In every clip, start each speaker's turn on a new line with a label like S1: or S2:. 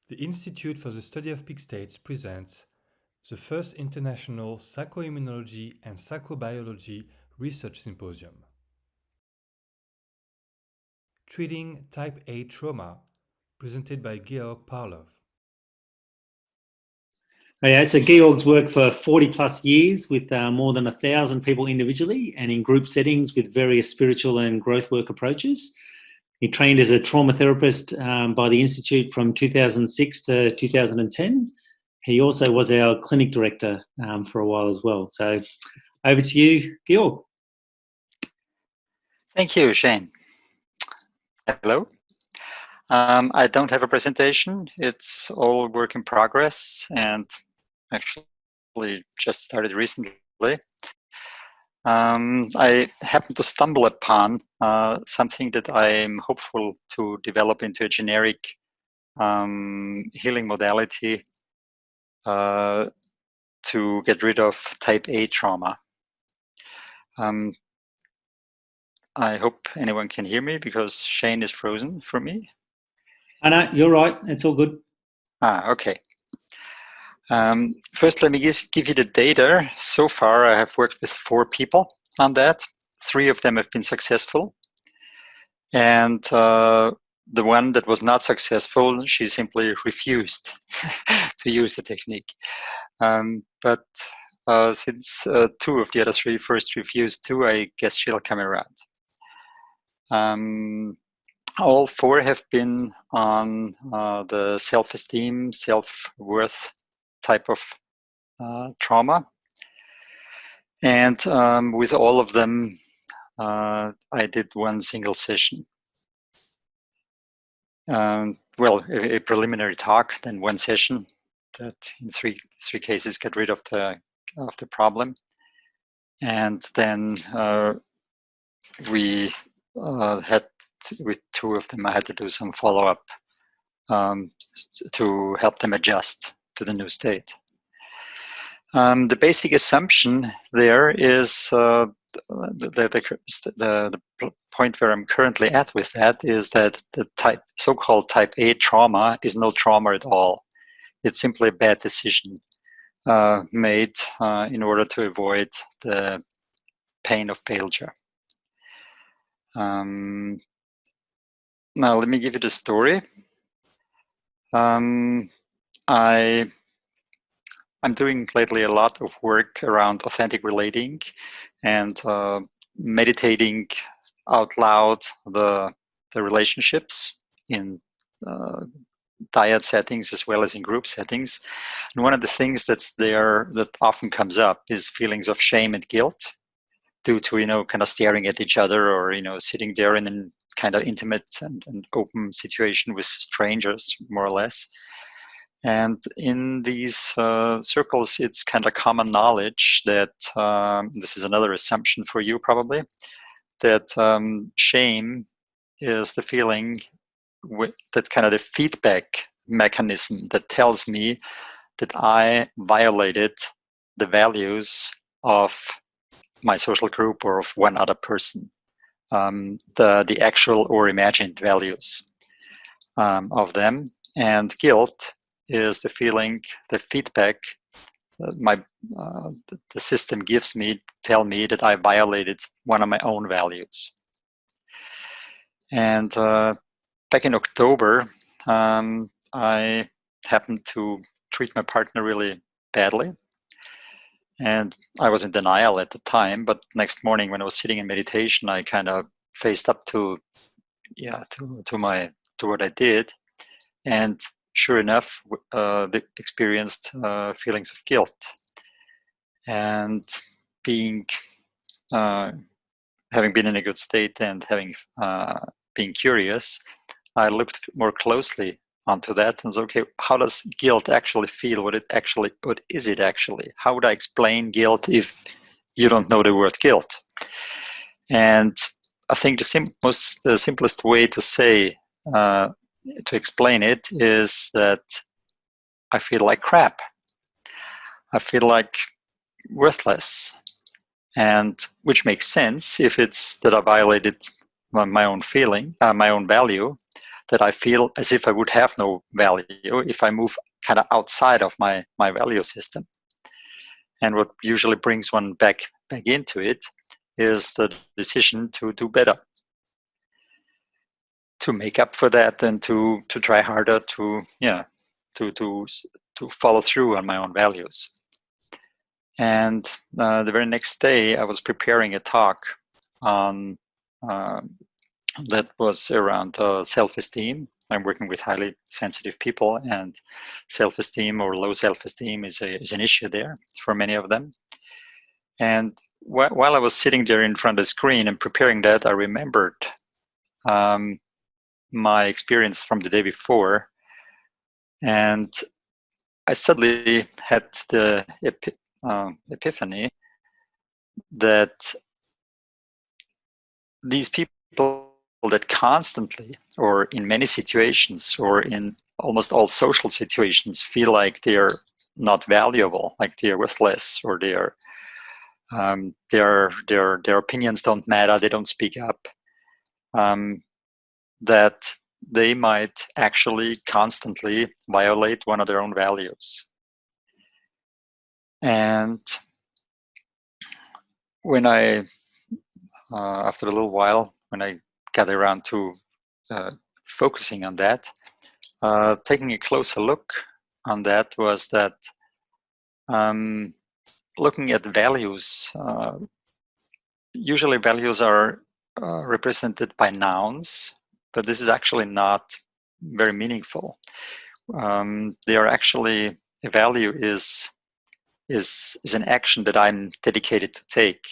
S1: The Institute for the Study of Peak States presents the first International Psychoimmunology and Psychobiology Research Symposium. Treating Type A Trauma, presented by Georg Parlow.
S2: Yeah, so Georg's worked for 40 plus years with more than 1,000 people individually and in group settings with various spiritual and growth work approaches. He trained as a trauma therapist by the Institute from 2006 to 2010. He also was our clinic director for a while as well. So over to you, Georg.
S3: Thank you, Shane. Hello. I don't have a presentation. It's all work in progress and actually just started recently. I happened to stumble upon something that I'm hopeful to develop into a generic healing modality to get rid of type A trauma. I hope anyone can hear me because Shane is frozen for me.
S2: I know, you're right. It's all good.
S3: Okay. First, let me give you the data. So far, I have worked with 4 people on that. 3 of them have been successful. And the one that was not successful, she simply refused to use the technique. But since 2 of the other 3 first refused too, I guess she'll come around. All 4 have been on the self-esteem, self-worth type of trauma. And with all of them, I did one single session. Well, a preliminary talk, then one session that in three cases got rid of the problem. And then we had, with 2 of them, I had to do some follow-up to help them adjust to the new state. The basic assumption there is the point where I'm currently at with that is that the so-called type A trauma is no trauma at all. It's simply a bad decision made in order to avoid the pain of failure. Now, let me give you the story. I'm doing lately a lot of work around authentic relating and meditating out loud the relationships in dyad settings as well as in group settings. And one of the things that's there that often comes up is feelings of shame and guilt due to, kind of staring at each other or, sitting there in a kind of intimate and open situation with strangers, more or less. And in these circles, it's kind of common knowledge that, this is another assumption for you probably, that shame is the feeling, that's kind of the feedback mechanism that tells me that I violated the values of my social group or of one other person, the actual or imagined values of them. And guilt is the feeling, the feedback the system gives me, tell me that I violated one of my own values. And back in October, I happened to treat my partner really badly. And I was in denial at the time, but next morning when I was sitting in meditation, I kind of faced up to what I did. And sure enough, they experienced feelings of guilt. And having been in a good state and having being curious, I looked more closely onto that and said, okay, how does guilt actually feel? What is it actually? How would I explain guilt if you don't know the word guilt? And I think the simplest way to say, to explain it is that I feel like crap. I feel like worthless, and which makes sense if it's that I violated my own feeling, my own value, that I feel as if I would have no value if I move kind of outside of my value system. And what usually brings one back into it is the decision to do better, to make up for that, and to try harder to follow through on my own values. And the very next day, I was preparing a talk on that was around self-esteem. I'm working with highly sensitive people, and self-esteem or low self-esteem is an issue there for many of them. And while I was sitting there in front of the screen and preparing that, I remembered my experience from the day before, and I suddenly had the epiphany that these people that constantly, or in many situations, or in almost all social situations, feel like they're not valuable, like they're worthless, or their opinions don't matter, they don't speak up, that they might actually constantly violate one of their own values. And when I, after a little while, when I got around to focusing on that, taking a closer look on that, was that looking at values, usually values are represented by nouns, but this is actually not very meaningful. They are actually, a value is an action that I'm dedicated to take.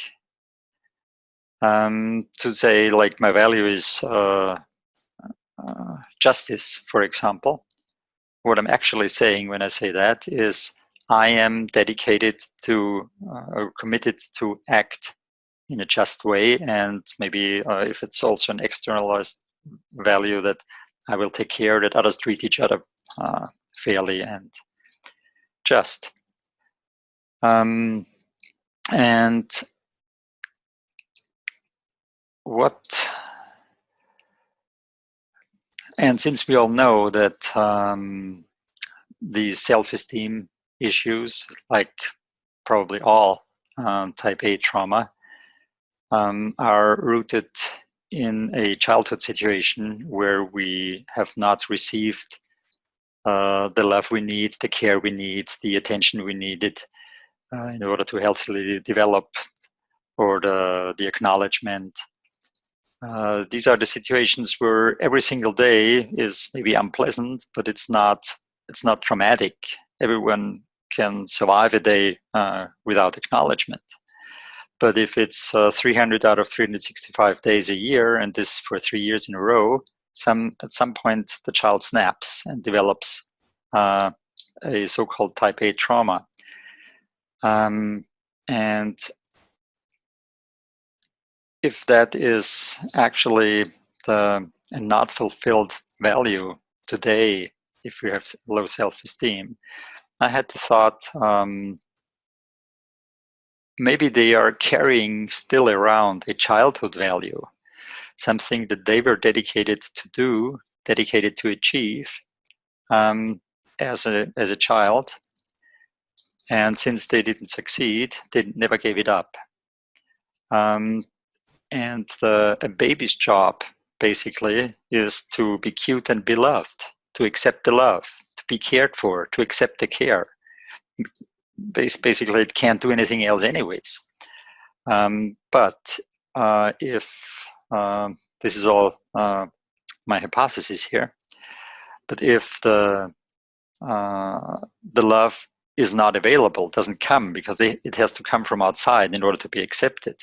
S3: To say, like, my value is justice, for example. What I'm actually saying when I say that is I am dedicated to, or committed to act in a just way, and maybe if it's also an externalized value, that I will take care that others treat each other fairly and just. And since we all know that these self-esteem issues, like probably all type A trauma, are rooted in a childhood situation where we have not received the love we need, the care we need, the attention we needed in order to healthily develop, or the acknowledgement. These are the situations where every single day is maybe unpleasant, but it's not traumatic. Everyone can survive a day without acknowledgement. But if it's 300 out of 365 days a year, and this for 3 years in a row, at some point the child snaps and develops a so-called type A trauma. And if that is actually a not fulfilled value today, if we have low self-esteem, I had the thought, maybe they are carrying still around a childhood value, something that they were dedicated to do, dedicated to achieve as a child. And since they didn't succeed, they never gave it up. And a baby's job, basically, is to be cute and be loved, to accept the love, to be cared for, to accept the care. Basically, it can't do anything else anyways. But if this is all my hypothesis here, but if the love is not available, doesn't come, because it has to come from outside in order to be accepted,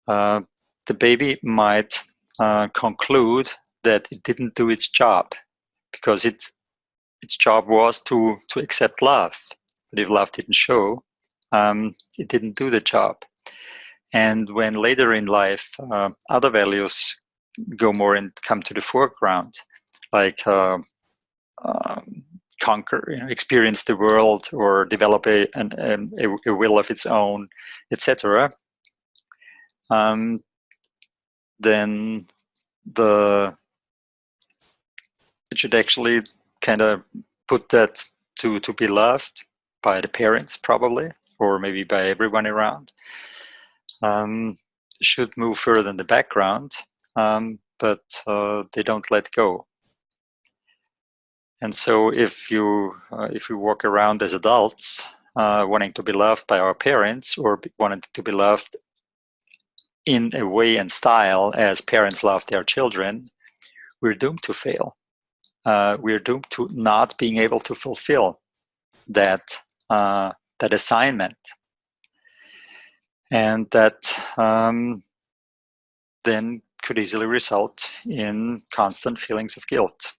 S3: the baby might conclude that it didn't do its job, because its job was to accept love. But if love didn't show, it didn't do the job. And when later in life other values go more and come to the foreground, like conquer, experience the world, or develop a will of its own, etc., then the it should actually kind of put that to be loved by the parents, probably, or maybe by everyone around. Should move further in the background, but they don't let go. And so if we walk around as adults wanting to be loved by our parents, or wanting to be loved in a way and style as parents love their children, we're doomed to fail. We're doomed to not being able to fulfill that assignment, and that then could easily result in constant feelings of guilt,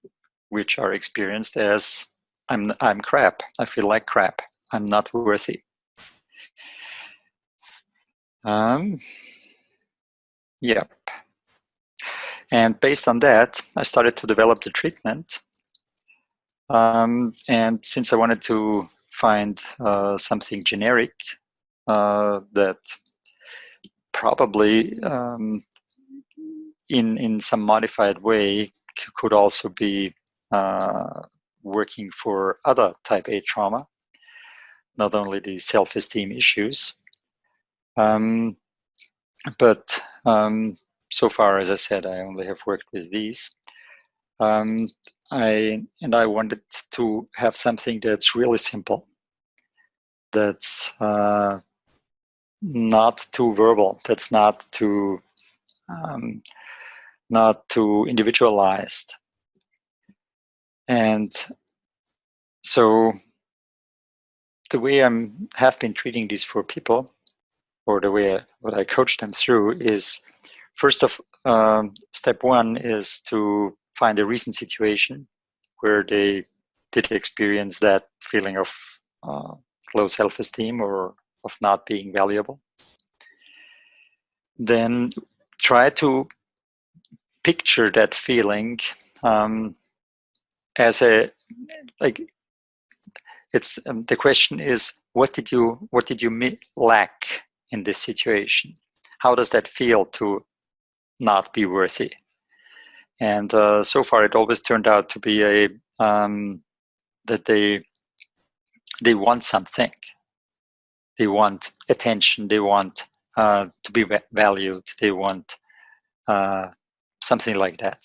S3: which are experienced as I'm crap. I feel like crap. I'm not worthy. Yep. And based on that, I started to develop the treatment. And since I wanted to find something generic that probably in some modified way could also be working for other type A trauma, not only the self-esteem issues. But so far, as I said, I only have worked with these. I wanted to have something that's really simple, that's not too verbal, that's not too individualized. And so the way I have been treating these for people, or the way what I coach them through, is first of step one is to find a recent situation where they did experience that feeling of low self-esteem or of not being valuable. Then try to picture that feeling as a, like, it's the question is, what did you lack in this situation? How does that feel to not be worthy? And so far, it always turned out to be a that they want something. They want attention. They want to be valued. They want something like that.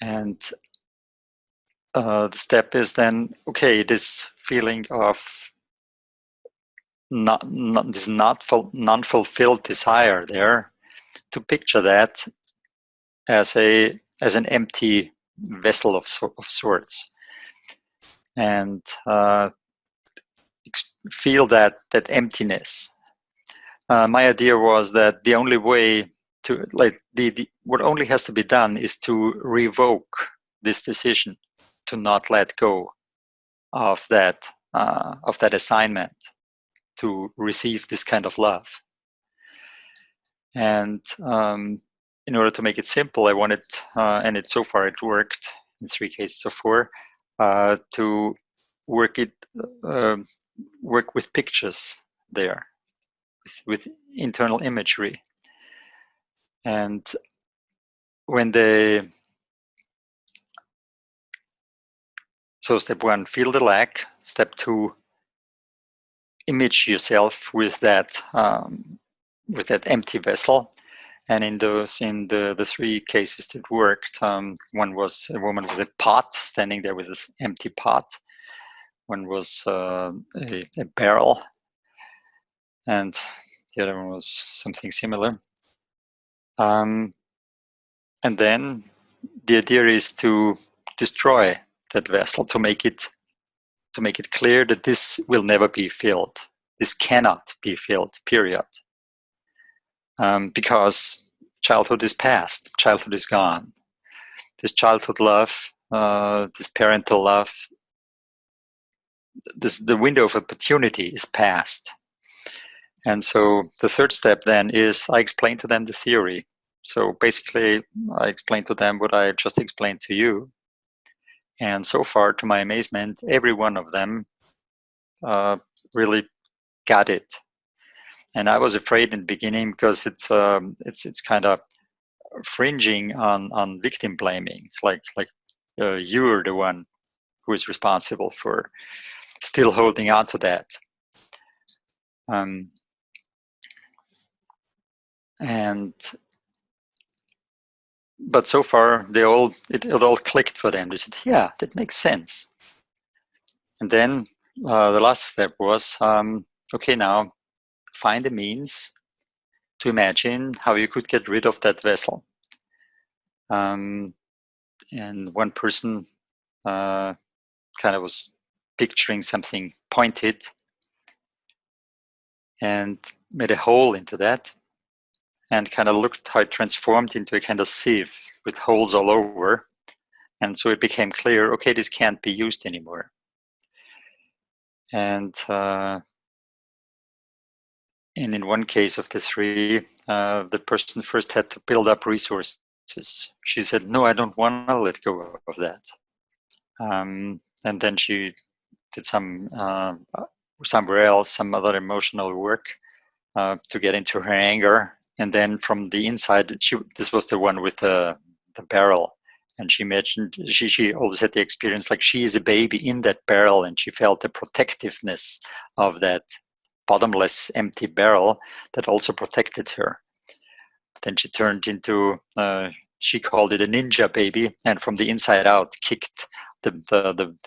S3: And the step is then, okay, this feeling of this non-fulfilled desire there, to picture that as an empty vessel of sorts, and feel that emptiness. My idea was that the only way to, like, what only has to be done is to revoke this decision to not let go of that assignment to receive this kind of love. And in order to make it simple, I wanted, and so far it worked in 3 cases of 4, to work with pictures there, with internal imagery. And when so step 1, feel the lack. Step 2, image yourself with that empty vessel. And in the 3 cases that worked, one was a woman with a pot standing there with this empty pot. One was a barrel, and the other one was something similar. And then the idea is to destroy that vessel, to make it clear that this will never be filled. This cannot be filled, period. Because childhood is past, childhood is gone. This childhood love, this parental love, the window of opportunity is past. And so the 3rd step then is I explain to them the theory. So basically, I explain to them what I just explained to you. And so far, to my amazement, every one of them really got it. And I was afraid in the beginning because it's kind of fringing on victim blaming, like you're the one who is responsible for still holding on to that. But so far, it all clicked for them. They said, yeah, that makes sense. And then the last step was, okay, now find a means to imagine how you could get rid of that vessel. And one person kind of was picturing something pointed and made a hole into that, and kind of looked how it transformed into a kind of sieve with holes all over. And so it became clear, okay, this can't be used anymore. And in one case of the three, the person first had to build up resources. She said, no, I don't want to let go of that. And then she did some somewhere else, some other emotional work to get into her anger. And then from the inside, this was the one with the barrel. And she mentioned, she always had the experience like she is a baby in that barrel, and she felt the protectiveness of that bottomless, empty barrel that also protected her. Then she turned into, she called it a ninja baby, and from the inside out kicked the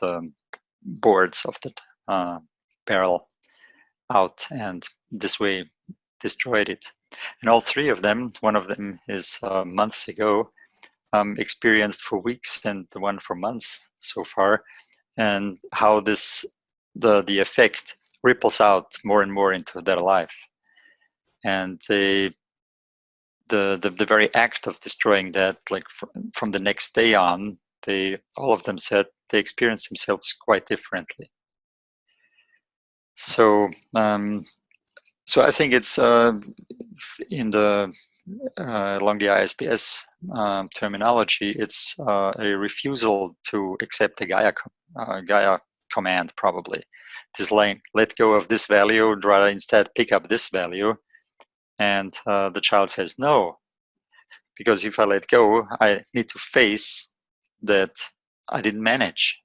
S3: boards of the barrel out, and this way destroyed it. And all three of them, one of them is months ago, experienced for weeks, and the one for months so far, and how the effect ripples out more and more into their life. And the very act of destroying that, like from the next day on, all of them said they experienced themselves quite differently. So I think it's in the along the ISBS terminology, it's a refusal to accept the Gaia command, probably. This line, let go of this value, rather instead pick up this value. And the child says, no, because if I let go, I need to face that I didn't manage.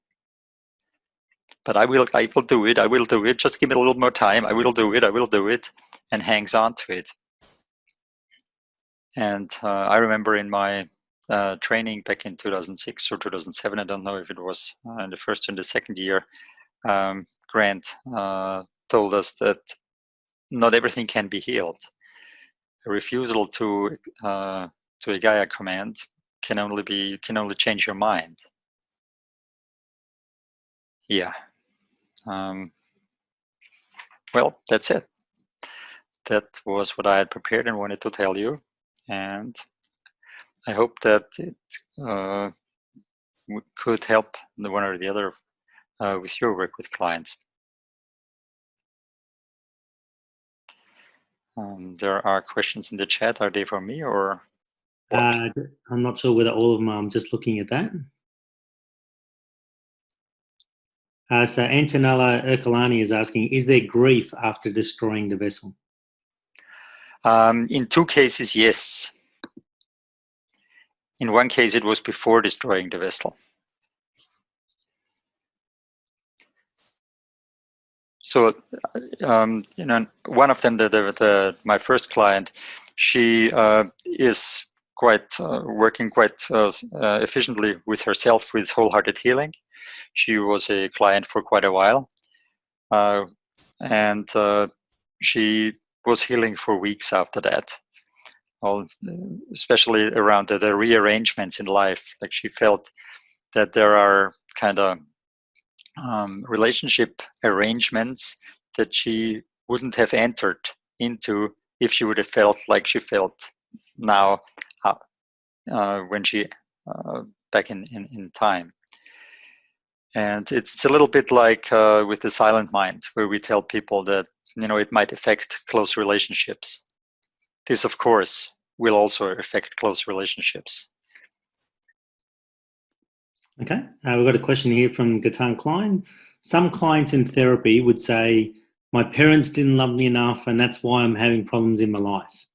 S3: But I will do it, just give me a little more time, I will do it, and hangs on to it. And I remember in my training back in 2006 or 2007, I don't know if it was in the first and the second year, Grant told us that not everything can be healed. A refusal to a Gaia command can only change your mind. Yeah. Well, that's it. That was what I had prepared and wanted to tell you, and I hope that it could help the one or the other with your work with clients. There are questions in the chat. Are they for me or what?
S2: I'm not sure whether all of them are. I'm just looking at that. So Antonella Ercolani is asking, is there grief after destroying the vessel?
S3: In two cases, yes. In one case, it was before destroying the vessel. So, one of them, my first client, she is working quite efficiently with herself with wholehearted healing. She was a client for quite a while, and she was healing for weeks after that. Especially around the rearrangements in life. Like she felt that there are kind of relationship arrangements that she wouldn't have entered into if she would have felt like she felt now when she back in time. And it's a little bit like with the silent mind, where we tell people that it might affect close relationships. This, of course, will also affect close relationships.
S2: Okay, we've got a question here from Gatan Klein. Some clients in therapy would say, my parents didn't love me enough and that's why I'm having problems in my life.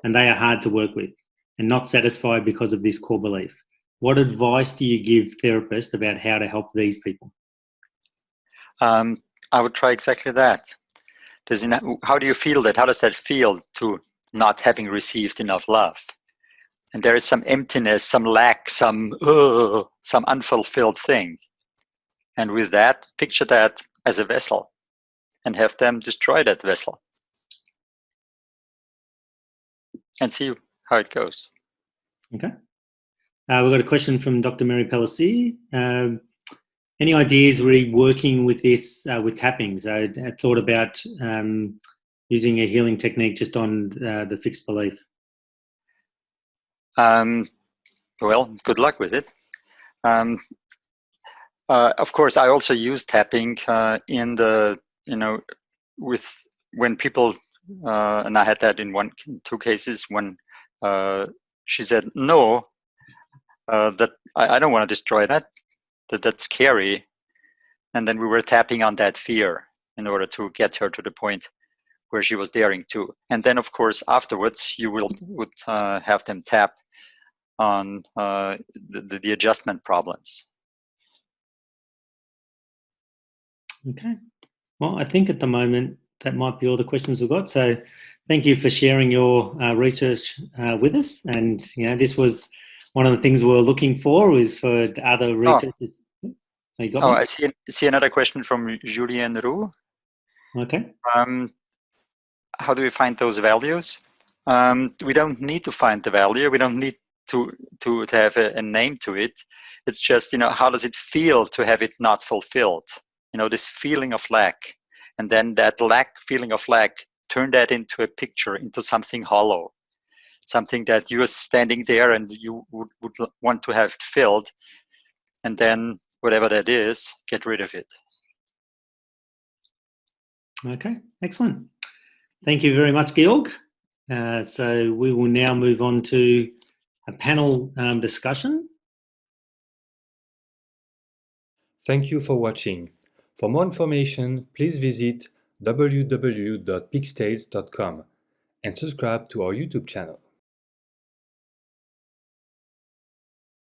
S2: And they are hard to work with and not satisfied because of this core belief. what advice do you give therapists about how to help these people?
S3: I would try exactly that. How do you feel that? How does that feel to not having received enough love? And there is some emptiness, some lack, some unfulfilled thing. And with that, picture that as a vessel and have them destroy that vessel and see how it goes.
S2: Okay. We've got a question from Dr. Mary Pellissier. Any ideas really working with this, with tappings? I thought about using a healing technique just on the fixed belief.
S3: Well, good luck with it. Of course, I also use tapping in the, with when people, and I had that in two cases when she said, no, that I don't want to destroy that's scary. And then we were tapping on that fear in order to get her to the point where she was daring to. And then, of course, afterwards, you would have them tap on the adjustment problems.
S2: Okay. Well, I think at the moment that might be all the questions we've got. So thank you for sharing your research with us. And, this was one of the things we were looking for, was for other researchers.
S3: I see another question from Julien Roux.
S2: Okay.
S3: How do we find those values? We don't need to find the value. We don't need to have a name to it. It's just, how does it feel to have it not fulfilled? This feeling of lack. And then that feeling of lack, turn that into a picture, into something hollow. Something that you are standing there and you would want to have filled. And then whatever that is, get rid of it.
S2: Okay, excellent. Thank you very much, Georg. So we will now move on to a panel discussion.
S1: Thank you for watching. For more information, please visit www.pigstates.com and subscribe to our YouTube channel.